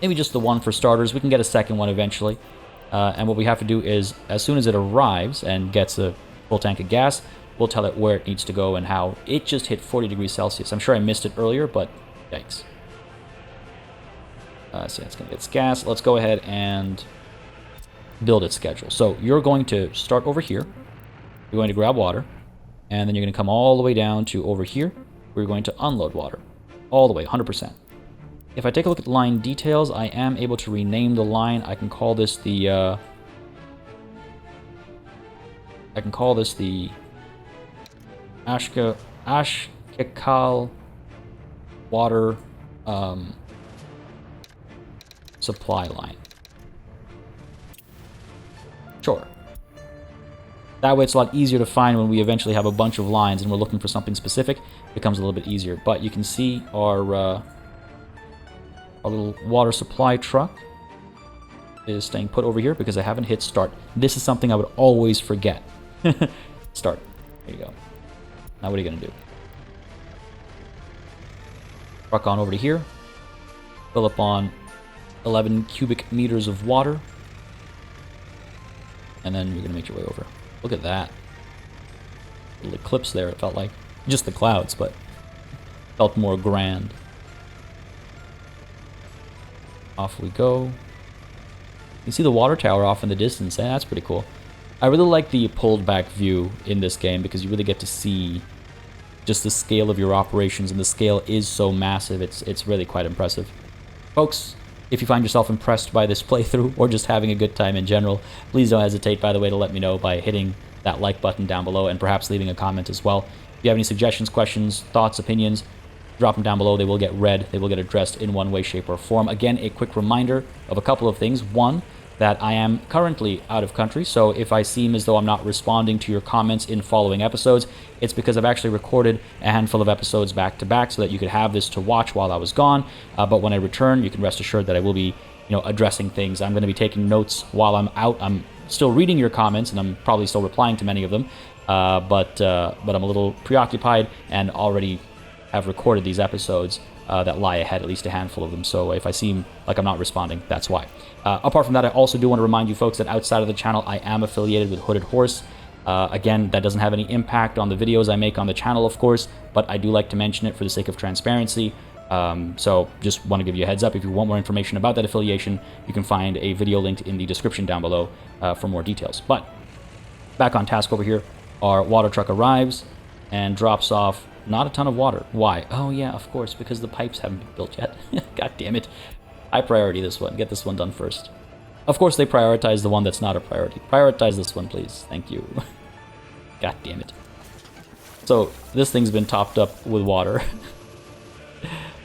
maybe just the one for starters. We can get a second one eventually. And what we have to do is, as soon as it arrives and gets a full tank of gas, we'll tell it where it needs to go and how. It just hit 40 degrees Celsius. I'm sure I missed it earlier, but yikes. So it's going to get its gas. Let's go ahead and build its schedule. So you're going to start over here. You're going to grab water. And then you're going to come all the way down to over here, where you're going to unload water. All the way, 100%. If I take a look at line details, I am able to rename the line. I can call this the Ashkekal water supply line. Sure. That way it's a lot easier to find when we eventually have a bunch of lines and we're looking for something specific. It becomes a little bit easier. But you can see our little water supply truck is staying put over here because I haven't hit start. This is something I would always forget. Start. There you go. Now what are you going to do? Truck on over to here. Fill up on 11 cubic meters of water. And then you're going to make your way over. Look at that. Little eclipse there, it felt like. Just the clouds, but felt more grand. Off we go. You see the water tower off in the distance. That's pretty cool. I really like the pulled back view in this game because you really get to see just the scale of your operations, and the scale is so massive. It's really quite impressive. Folks, if you find yourself impressed by this playthrough or just having a good time in general, please don't hesitate, by the way, to let me know by hitting that like button down below and perhaps leaving a comment as well. If you have any suggestions, questions, thoughts, opinions, drop them down below. They will get read. They will get addressed in one way, shape, or form. Again, a quick reminder of a couple of things. One, that I am currently out of country, so if I seem as though I'm not responding to your comments in following episodes, it's because I've actually recorded a handful of episodes back to back so that you could have this to watch while I was gone. But when I return, you can rest assured that I will be, addressing things. I'm going to be taking notes while I'm out. I'm still reading your comments, and I'm probably still replying to many of them. But I'm a little preoccupied and already have recorded these episodes that lie ahead, at least a handful of them. So if I seem like I'm not responding, that's why. Apart from that, I also do want to remind you folks that outside of the channel, I am affiliated with Hooded Horse. Again, that doesn't have any impact on the videos I make on the channel, of course, but I do like to mention it for the sake of transparency. So just want to give you a heads up. If you want more information about that affiliation, you can find a video linked in the description down below for more details. But back on task over here, our water truck arrives and drops off not a ton of water. Why? Oh yeah, of course, because the pipes haven't been built yet. God damn it. High priority this one. Get this one done first. Of course, they prioritize the one that's not a priority. Prioritize this one, please. Thank you. God damn it. So, this thing's been topped up with water.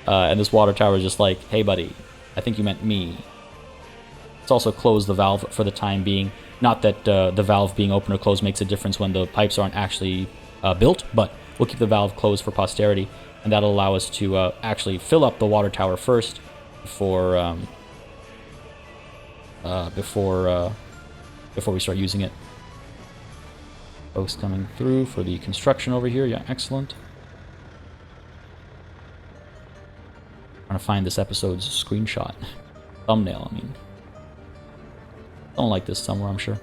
And this water tower is just like, hey buddy, I think you meant me. Let's also close the valve for the time being. Not that the valve being open or closed makes a difference when the pipes aren't actually built, but we'll keep the valve closed for posterity, and that'll allow us to actually fill up the water tower first before we start using it. Folks coming through for the construction over here. Yeah, excellent. Trying to find this episode's screenshot. Thumbnail, I mean. Don't like this somewhere, I'm sure.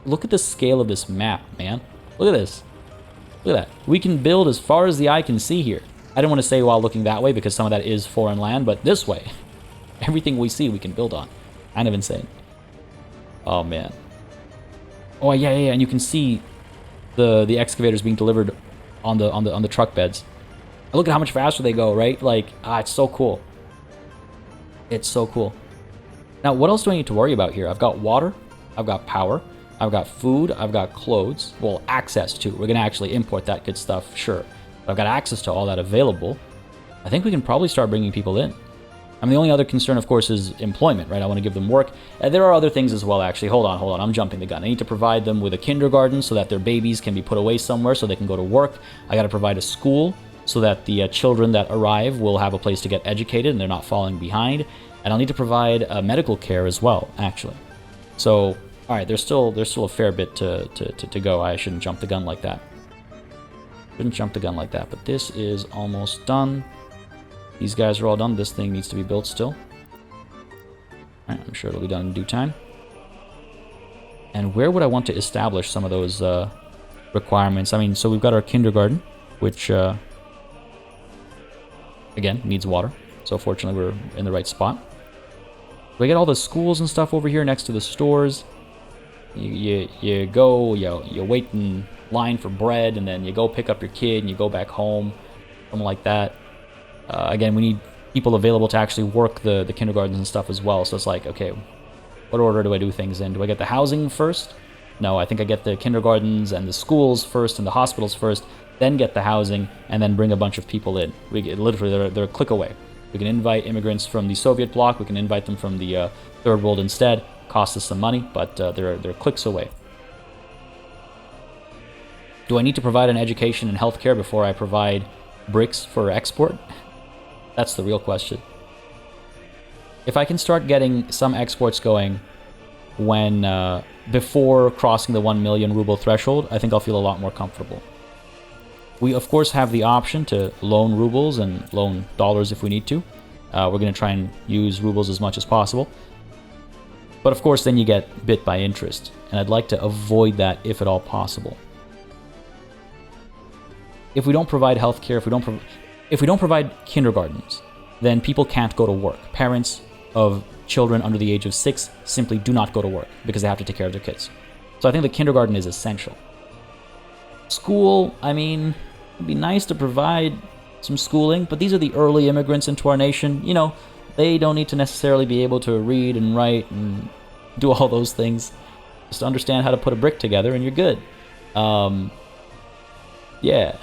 Look at the scale of this map, man. Look at this. Look at that. We can build as far as the eye can see here. I don't want to say while looking that way because some of that is foreign land, but this way. Everything we see we can build on. Kind of insane. Oh, man. Oh, yeah, and you can see the excavators being delivered on the truck beds. Look at how much faster they go, right? Like, it's so cool. It's so cool. Now, what else do I need to worry about here? I've got water. I've got power. I've got food, I've got clothes, well, access to. We're going to actually import that good stuff, sure. But I've got access to all that available. I think we can probably start bringing people in. I mean, the only other concern, of course, is employment, right? I want to give them work. There are other things as well, actually. Hold on, I'm jumping the gun. I need to provide them with a kindergarten so that their babies can be put away somewhere so they can go to work. I got to provide a school so that the children that arrive will have a place to get educated and they're not falling behind. And I'll need to provide medical care as well, actually. So, all right, there's still a fair bit to go. I shouldn't jump the gun like that. Shouldn't jump the gun like that. But this is almost done. These guys are all done. This thing needs to be built still. All right, I'm sure it'll be done in due time. And where would I want to establish some of those requirements? I mean, so we've got our kindergarten, which again needs water. So fortunately, we're in the right spot. We get all the schools and stuff over here next to the stores. You wait in line for bread, and then you go pick up your kid, and you go back home, something like that. Again, we need people available to actually work the kindergartens and stuff as well. So it's like, okay, what order do I do things in? Do I get the housing first? No, I think I get the kindergartens and the schools first and the hospitals first, then get the housing, and then bring a bunch of people in. We get, literally, they're a click away. We can invite immigrants from the Soviet bloc. We can invite them from the Third World instead. Costs us some money, but they're clicks away. Do I need to provide an education and healthcare before I provide bricks for export? That's the real question. If I can start getting some exports going when before crossing the 1 million ruble threshold, I think I'll feel a lot more comfortable. We, of course, have the option to loan rubles and loan dollars if we need to. We're going to try and use rubles as much as possible. But, of course, then you get bit by interest. And I'd like to avoid that if at all possible. If we don't provide healthcare, if we don't provide kindergartens, then people can't go to work. Parents of children under the age of 6 simply do not go to work because they have to take care of their kids. So I think the kindergarten is essential. School, I mean, it'd be nice to provide some schooling, but these are the early immigrants into our nation. You know, they don't need to necessarily be able to read and write and do all those things. Just understand how to put a brick together and you're good. Yeah.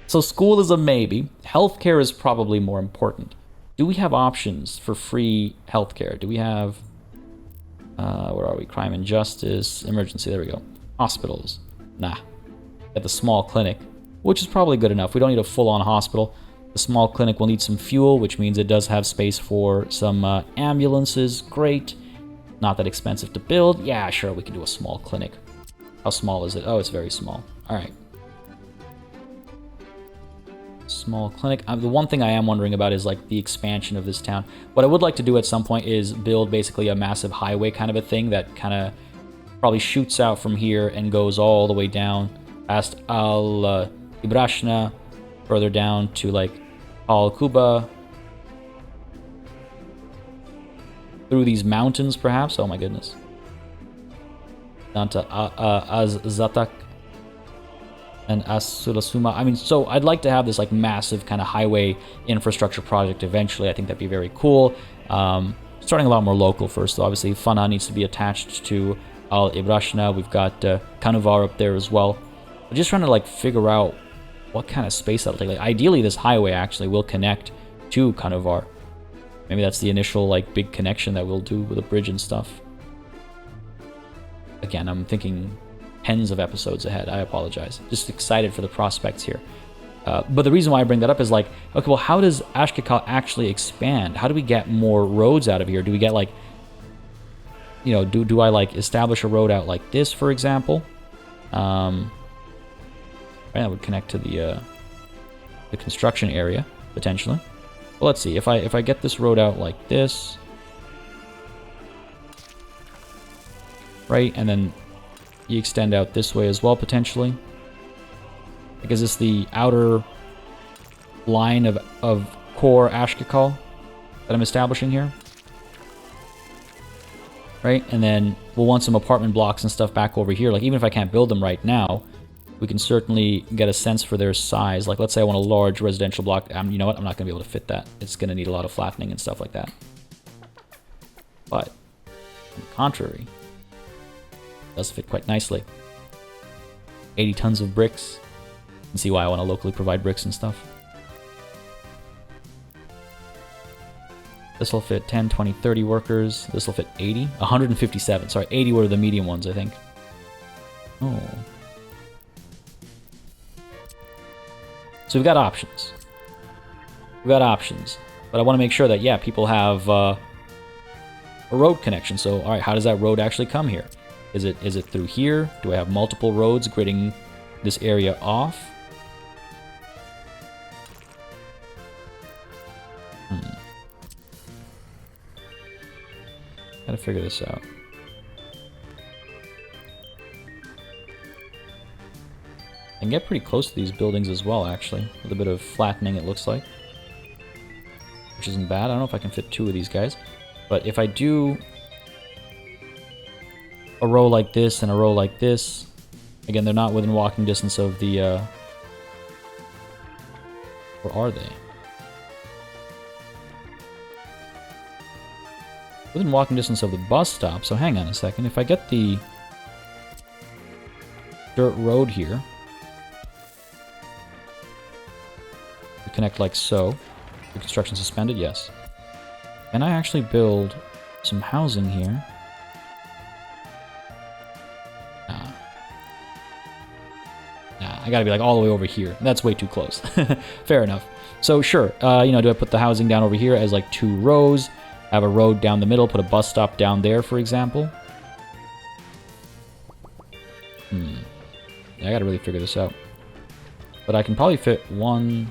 So school is a maybe. Healthcare is probably more important. Do we have options for free healthcare? Do we have... where are we? Crime and justice, emergency, there we go. Hospitals. Nah. At the small clinic, which is probably good enough. We don't need a full-on hospital. The small clinic will need some fuel, which means it does have space for some ambulances. Great. Not that expensive to build. Yeah, sure, we can do a small clinic. How small is it? Oh, it's very small. All right. Small clinic. The one thing I am wondering about is like the expansion of this town. What I would like to do at some point is build basically a massive highway kind of a thing that kind of probably shoots out from here and goes all the way down past Al Ibrashna, further down to like Al Kuba, through these mountains perhaps. Oh my goodness. Down to Az-Zatak and As-Sulasuma. I mean, so I'd like to have this like massive kind of highway infrastructure project eventually. I think that'd be very cool. Starting a lot more local first, though. Obviously, Fana needs to be attached to Al Ibrashna. We've got Kanuvar up there as well. I'm just trying to like figure out what kind of space that'll take. Like, ideally, this highway actually will connect to Kanuvar. Maybe that's the initial like big connection that we'll do with a bridge and stuff. Again, I'm thinking tens of episodes ahead. I apologize. Just excited for the prospects here. But the reason why I bring that up is like, okay, well, how does Ashkakal actually expand? How do we get more roads out of here? Do we get like, you know, do I like establish a road out like this, for example? Right, that would connect to the construction area potentially. Well, let's see if I get this road out like this, right, and then you extend out this way as well potentially. Like, is this the outer line of core Ashkakal that I'm establishing here? Right, and then we'll want some apartment blocks and stuff back over here. Like, even if I can't build them right now, we can certainly get a sense for their size. Like, let's say I want a large residential block. You know what? I'm not going to be able to fit that. It's going to need a lot of flattening and stuff like that. But, on the contrary, it does fit quite nicely. 80 tons of bricks. You can see why I want to locally provide bricks and stuff. This will fit 10, 20, 30 workers. This will fit 80. 157. Sorry, 80 were the medium ones, I think. Oh. So we've got options. We've got options. But I want to make sure that, yeah, people have a road connection. So, all right, how does that road actually come here? Is it through here? Do I have multiple roads gridding this area off? Gotta figure this out. I can get pretty close to these buildings as well, actually. With a bit of flattening, it looks like. Which isn't bad. I don't know if I can fit 2 of these guys. But if I do a row like this and a row like this, again, they're not within walking distance of the... Where are they? Within walking distance of the bus stop, so hang on a second. If I get the dirt road here, we connect like so. The construction suspended, yes. Can I actually build some housing here? Nah. Nah, I gotta be like all the way over here. That's way too close. Fair enough. So sure, you know, do I put the housing down over here as like 2 rows? Have a road down the middle, put a bus stop down there, for example. Yeah, I gotta really figure this out. But I can probably fit 1,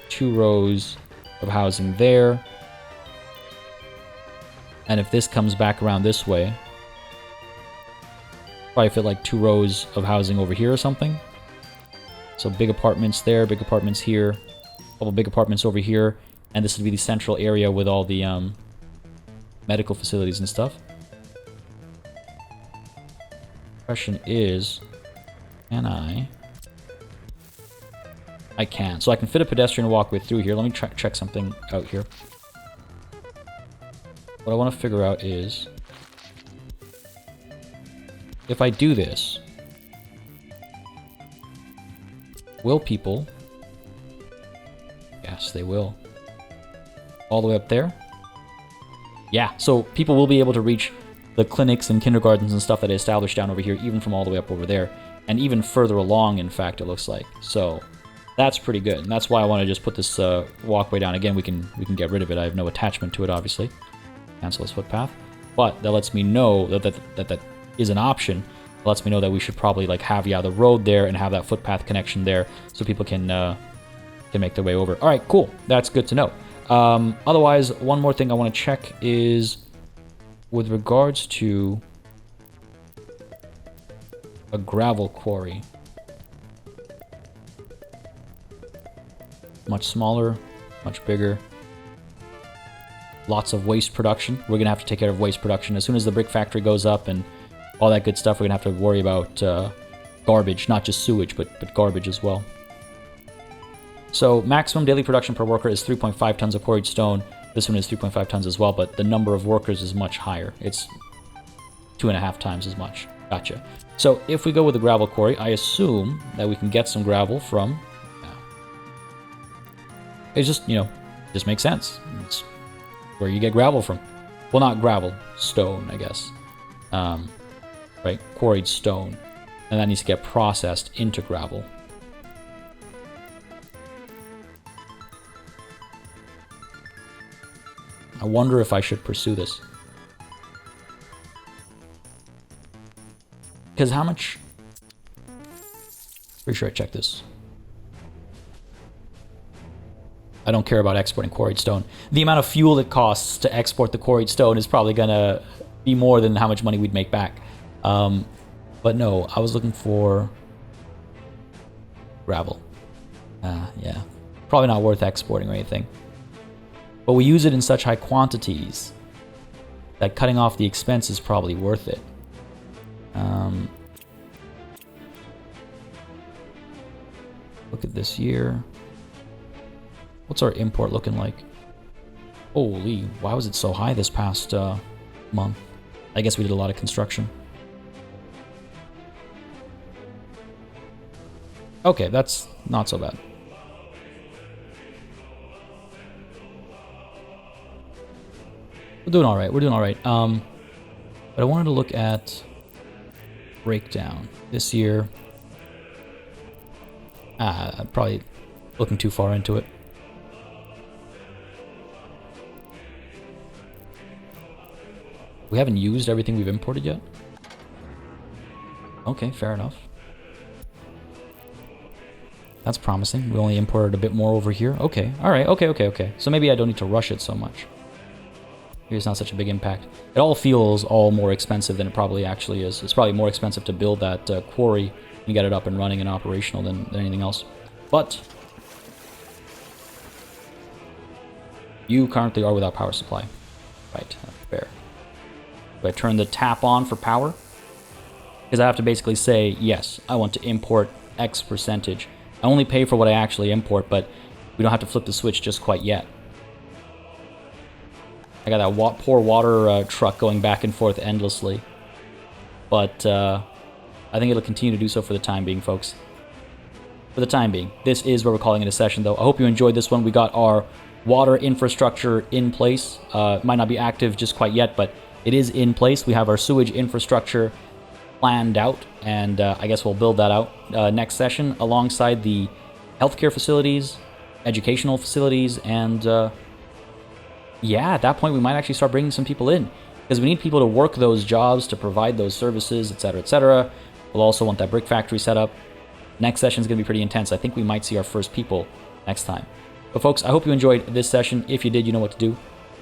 2 rows of housing there. And if this comes back around this way, probably fit like 2 rows of housing over here or something. So big apartments there, big apartments here, a couple big apartments over here, and this would be the central area with all the medical facilities and stuff. Question is, can I can. So I can fit a pedestrian walkway through here. Let me check something out here. What I want to figure out is, if I do this, will people... Yes, they will. All the way up there? Yeah, so people will be able to reach the clinics and kindergartens and stuff that I established down over here, even from all the way up over there. And even further along, in fact, it looks like. So that's pretty good. And that's why I want to just put this walkway down. Again, we can get rid of it. I have no attachment to it, obviously. Cancel this footpath. But that lets me know that is an option. It lets me know that we should probably like have, yeah, the road there and have that footpath connection there so people can make their way over. All right, cool. That's good to know. Otherwise, one more thing I want to check is with regards to a gravel quarry. Much smaller, much bigger. Lots of waste production. We're going to have to take care of waste production. As soon as the brick factory goes up and all that good stuff, we're going to have to worry about garbage, not just sewage, but garbage as well. So maximum daily production per worker is 3.5 tons of quarried stone. This one is 3.5 tons as well, but the number of workers is much higher. It's 2.5 times as much. Gotcha. So if we go with the gravel quarry, I assume that we can get some gravel from... It's just, just makes sense. It's where you get gravel from. Well, not gravel, stone, I guess. Right? Quarried stone. And that needs to get processed into gravel. I wonder if I should pursue this. Because how much... Pretty sure I checked this. I don't care about exporting quarried stone. The amount of fuel it costs to export the quarried stone is probably going to be more than how much money we'd make back. But no, I was looking for gravel. Yeah. Probably not worth exporting or anything. But we use it in such high quantities that cutting off the expense is probably worth it. Look at this year. What's our import looking like? Holy, why was it so high this past month? I guess we did a lot of construction. Okay, that's not so bad. We're doing all right. We're doing all right. But I wanted to look at breakdown this year. I'm probably looking too far into it. We haven't used everything we've imported yet? Okay, fair enough. That's promising. We only imported a bit more over here. Okay, alright, okay. So maybe I don't need to rush it so much. Maybe it's not such a big impact. It all feels all more expensive than it probably actually is. It's probably more expensive to build that quarry and get it up and running and operational than anything else. But you currently are without power supply. Right, fair. Do I turn the tap on for power? Because I have to basically say, yes, I want to import X percentage. I only pay for what I actually import, but we don't have to flip the switch just quite yet. I got that poor water truck going back and forth endlessly. But I think it'll continue to do so for the time being, folks. For the time being. This is where we're calling it a session, though. I hope you enjoyed this one. We got our water infrastructure in place. It might not be active just quite yet, but it is in place. We have our sewage infrastructure planned out, and I guess we'll build that out next session alongside the healthcare facilities, educational facilities, and yeah, at that point we might actually start bringing some people in, because we need people to work those jobs, to provide those services, etc., etc. We'll also want that brick factory set up. Next session is going to be pretty intense. I think we might see our first people next time. But folks, I hope you enjoyed this session. If you did, you know what to do.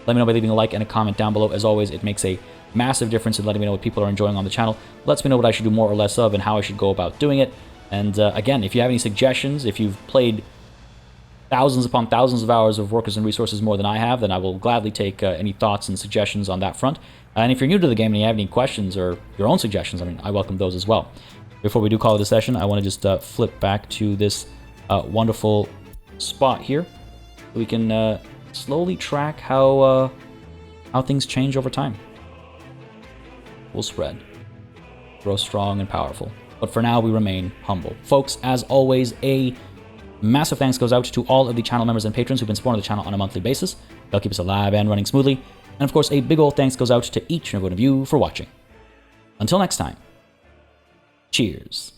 Let me know by leaving a like and a comment down below. As always, it makes a massive difference in letting me know what people are enjoying on the channel. Lets me know what I should do more or less of and how I should go about doing it. And again, if you have any suggestions, if you've played thousands upon thousands of hours of Workers and Resources more than I have, then I will gladly take any thoughts and suggestions on that front. And if you're new to the game and you have any questions or your own suggestions, I mean, I welcome those as well. Before we do call it a session, I want to just flip back to this wonderful spot here. We can slowly track how things change over time. Full spread. Grow strong and powerful. But for now, we remain humble. Folks, as always, a massive thanks goes out to all of the channel members and patrons who've been supporting the channel on a monthly basis. They'll keep us alive and running smoothly. And of course, a big old thanks goes out to each and every one of you for watching. Until next time, cheers.